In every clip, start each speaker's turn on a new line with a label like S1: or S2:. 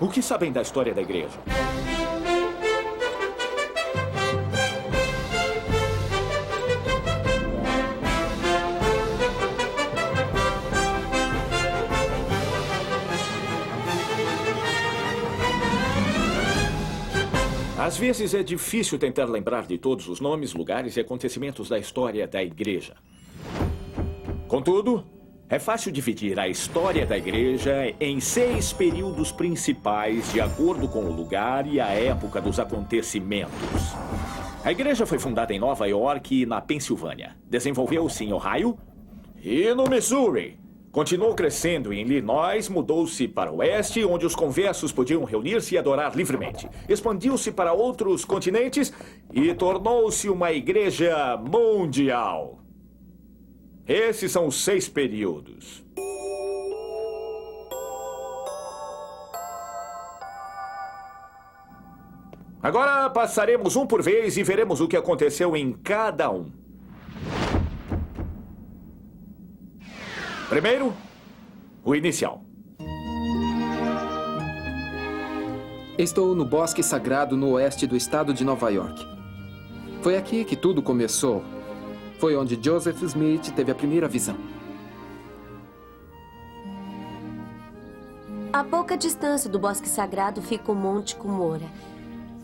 S1: O que sabem da história da igreja? Às vezes é difícil tentar lembrar de todos os nomes, lugares e acontecimentos da história da igreja. Contudo, é fácil dividir a história da igreja em 6 períodos principais, de acordo com o lugar e a época dos acontecimentos. A igreja foi fundada em Nova York e na Pensilvânia. Desenvolveu-se em Ohio e no Missouri. Continuou crescendo em Illinois, mudou-se para o oeste, onde os conversos podiam reunir-se e adorar livremente. Expandiu-se para outros continentes e tornou-se uma igreja mundial. Esses são os 6 períodos. Agora passaremos um por vez e veremos o que aconteceu em cada um. Primeiro, o inicial.
S2: Estou no Bosque Sagrado, no oeste do estado de Nova York. Foi aqui que tudo começou. Foi onde Joseph Smith teve a primeira visão.
S3: A pouca distância do Bosque Sagrado fica o Monte Cumorah.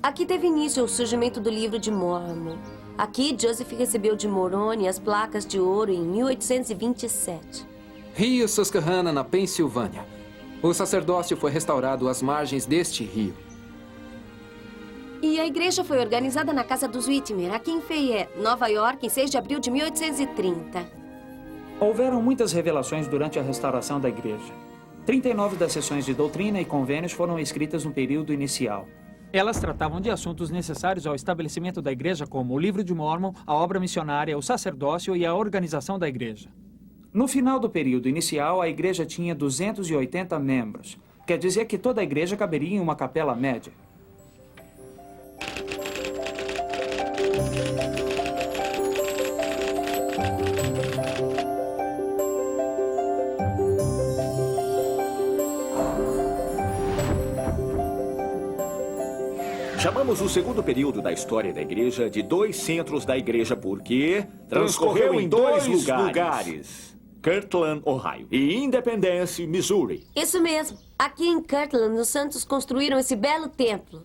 S3: Aqui teve início o surgimento do Livro de Mormon. Aqui, Joseph recebeu de Moroni as placas de ouro em 1827.
S2: Rio Susquehanna, na Pensilvânia. O sacerdócio foi restaurado às margens deste rio.
S3: E a igreja foi organizada na casa dos Whitmer, aqui em Fayette, Nova York, em 6 de abril de 1830.
S4: Houveram muitas revelações durante a restauração da igreja. 39 das sessões de doutrina e convênios foram escritas no período inicial.
S5: Elas tratavam de assuntos necessários ao estabelecimento da igreja, como o Livro de Mormon, a obra missionária, o sacerdócio e a organização da igreja.
S4: No final do período inicial, a igreja tinha 280 membros. Quer dizer que toda a igreja caberia em uma capela média.
S1: Chamamos o segundo período da história da igreja de 2 centros da igreja porque transcorreu em 2 lugares. Kirtland, Ohio, e Independence, Missouri.
S3: Isso mesmo. Aqui em Kirtland, os santos construíram esse belo templo.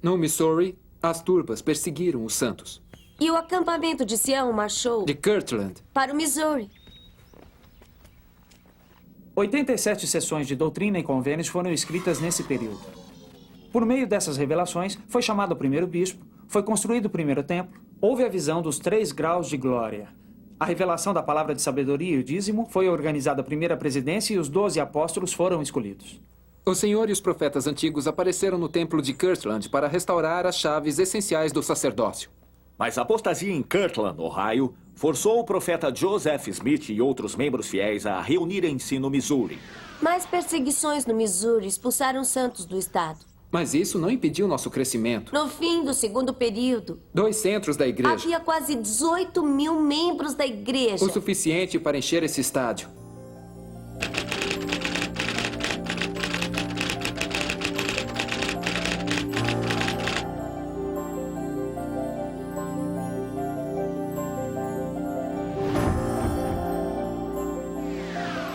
S2: No Missouri, as turpas perseguiram os santos.
S3: E o acampamento de Sião marchou
S2: De Kirtland
S3: para o Missouri.
S4: 87 sessões de doutrina e convênios foram escritas nesse período. Por meio dessas revelações, foi chamado o primeiro bispo, foi construído o primeiro templo, houve a visão dos 3 graus de glória. A revelação da palavra de sabedoria e o dízimo, foi organizada a primeira presidência e os 12 apóstolos foram escolhidos.
S2: O Senhor e os profetas antigos apareceram no templo de Kirtland para restaurar as chaves essenciais do sacerdócio.
S1: Mas a apostasia em Kirtland, Ohio, forçou o profeta Joseph Smith e outros membros fiéis a reunirem-se no Missouri.
S3: Mais perseguições no Missouri expulsaram os santos do estado.
S2: Mas isso não impediu nosso crescimento.
S3: No fim do segundo período,
S2: 2 centros da igreja.
S3: havia quase 18 mil membros da igreja.
S2: O suficiente para encher esse estádio.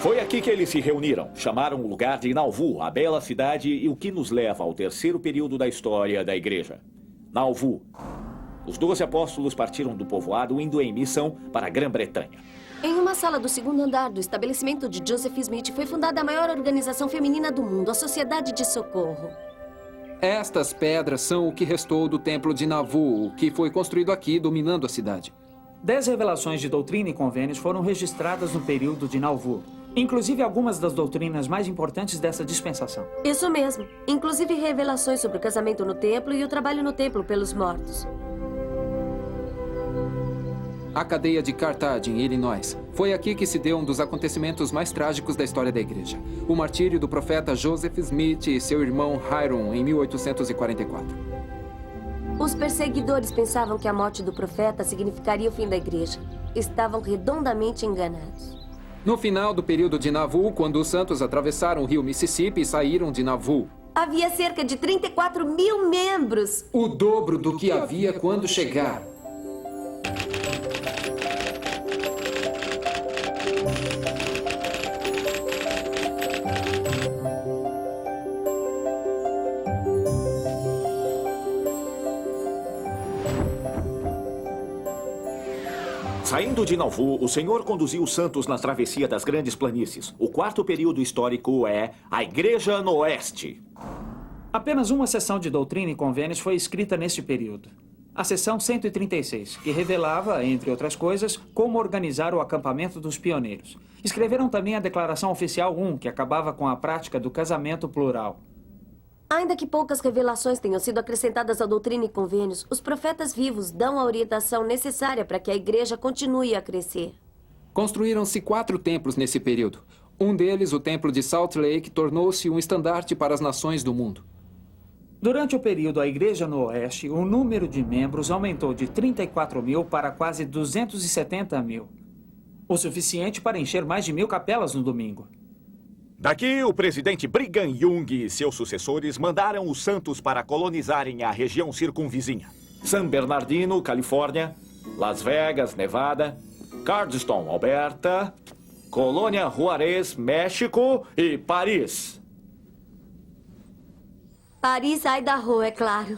S1: Foi aqui que eles se reuniram. Chamaram o lugar de Nauvoo, a bela cidade, e o que nos leva ao terceiro período da história da igreja. Nauvoo. Os 12 apóstolos partiram do povoado indo em missão para a Grã-Bretanha.
S3: Em uma sala do segundo andar do estabelecimento de Joseph Smith foi fundada a maior organização feminina do mundo, a Sociedade de Socorro.
S2: Estas pedras são o que restou do templo de Nauvoo, que foi construído aqui, dominando a cidade.
S4: 10 revelações de doutrina e convênios foram registradas no período de Nauvoo. Inclusive algumas das doutrinas mais importantes dessa dispensação.
S3: Isso mesmo. Inclusive revelações sobre o casamento no templo e o trabalho no templo pelos mortos.
S2: A cadeia de Carthage, em Illinois. Foi aqui que se deu um dos acontecimentos mais trágicos da história da igreja. O martírio do profeta Joseph Smith e seu irmão Hiram, em 1844.
S3: Os perseguidores pensavam que a morte do profeta significaria o fim da igreja. Estavam redondamente enganados.
S2: No final do período de Nauvoo, quando os santos atravessaram o rio Mississippi e saíram de Nauvoo.
S3: Havia cerca de 34 mil membros.
S2: O dobro do que havia quando chegaram.
S1: Saindo de Nauvoo, o Senhor conduziu os santos na travessia das grandes planícies. O quarto período histórico é a Igreja no Oeste.
S4: Apenas uma seção de doutrina e convênios foi escrita neste período. A seção 136, que revelava, entre outras coisas, como organizar o acampamento dos pioneiros. Escreveram também a Declaração Oficial 1, que acabava com a prática do casamento plural.
S3: Ainda que poucas revelações tenham sido acrescentadas à doutrina e convênios, os profetas vivos dão a orientação necessária para que a igreja continue a crescer.
S2: Construíram-se 4 templos nesse período. Um deles, o Templo de Salt Lake, tornou-se um estandarte para as nações do mundo.
S4: Durante o período A Igreja no Oeste, o número de membros aumentou de 34 mil para quase 270 mil. O suficiente para encher mais de 1000 capelas no domingo.
S1: Daqui, o presidente Brigham Young e seus sucessores mandaram os santos para colonizarem a região circunvizinha. San Bernardino, Califórnia, Las Vegas, Nevada, Cardston, Alberta, Colônia Juarez, México e Paris.
S3: Paris, Idaho, é claro.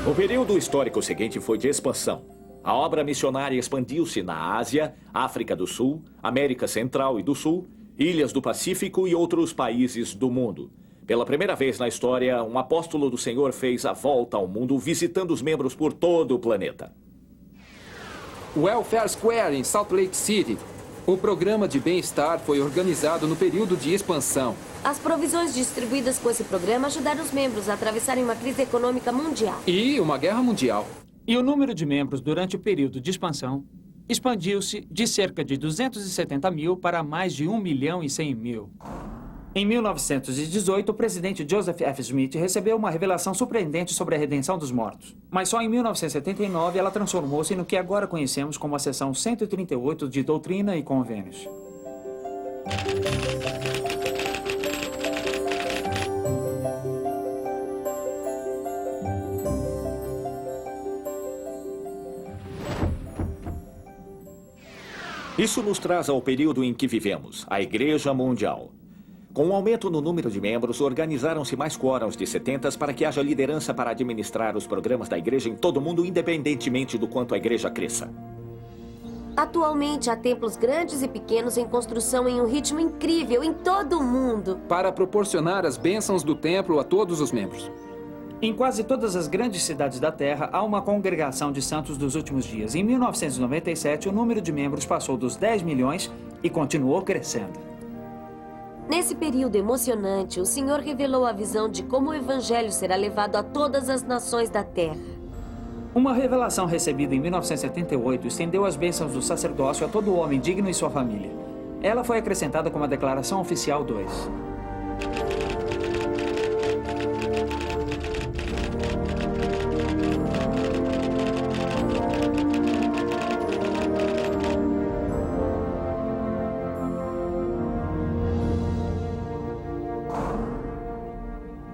S1: O período histórico seguinte foi de expansão. A obra missionária expandiu-se na Ásia, África do Sul, América Central e do Sul, ilhas do Pacífico e outros países do mundo. Pela primeira vez na história, um apóstolo do Senhor fez a volta ao mundo visitando os membros por todo o planeta.
S2: Welfare Square, em Salt Lake City. O programa de bem-estar foi organizado no período de expansão.
S3: As provisões distribuídas com esse programa ajudaram os membros a atravessarem uma crise econômica mundial.
S2: E uma guerra mundial.
S5: E o número de membros durante o período de expansão expandiu-se de cerca de 270 mil para mais de 1.100.000.
S4: Em 1918, o presidente Joseph F. Smith recebeu uma revelação surpreendente sobre a redenção dos mortos. Mas só em 1979 ela transformou-se no que agora conhecemos como a seção 138 de Doutrina e Convênios.
S1: Isso nos traz ao período em que vivemos, a Igreja Mundial. Com o aumento no número de membros, organizaram-se mais quórums de 70 para que haja liderança para administrar os programas da igreja em todo o mundo, independentemente do quanto a igreja cresça.
S3: Atualmente, há templos grandes e pequenos em construção em um ritmo incrível em todo o mundo.
S2: Para proporcionar as bênçãos do templo a todos os membros.
S4: Em quase todas as grandes cidades da Terra, há uma congregação de santos dos últimos dias. Em 1997, o número de membros passou dos 10 milhões e continuou crescendo.
S3: Nesse período emocionante, o Senhor revelou a visão de como o Evangelho será levado a todas as nações da Terra.
S4: Uma revelação recebida em 1978 estendeu as bênçãos do sacerdócio a todo homem digno e sua família. Ela foi acrescentada como a Declaração Oficial 2.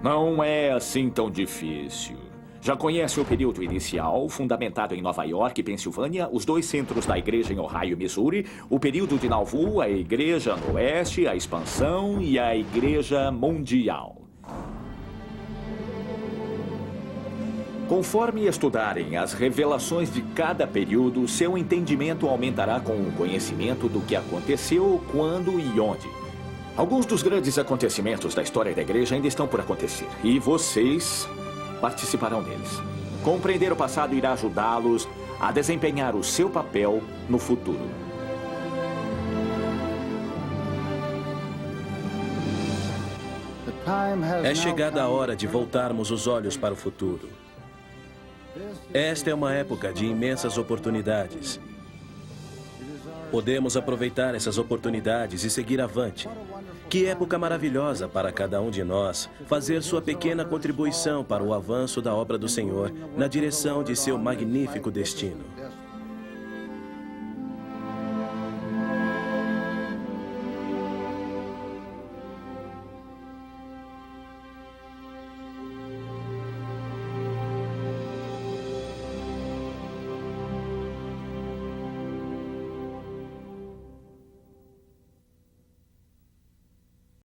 S1: Não é assim tão difícil. Já conhece o período inicial, fundamentado em Nova York e Pensilvânia, os 2 centros da igreja em Ohio e Missouri, o período de Nauvoo, a Igreja no Oeste, a expansão e a Igreja Mundial. Conforme estudarem as revelações de cada período, seu entendimento aumentará com o conhecimento do que aconteceu, quando e onde. Alguns dos grandes acontecimentos da história da igreja ainda estão por acontecer, e vocês participarão deles. Compreender o passado irá ajudá-los a desempenhar o seu papel no futuro.
S6: É chegada a hora de voltarmos os olhos para o futuro. Esta é uma época de imensas oportunidades. Podemos aproveitar essas oportunidades e seguir avante. Que época maravilhosa para cada um de nós fazer sua pequena contribuição para o avanço da obra do Senhor na direção de seu magnífico destino.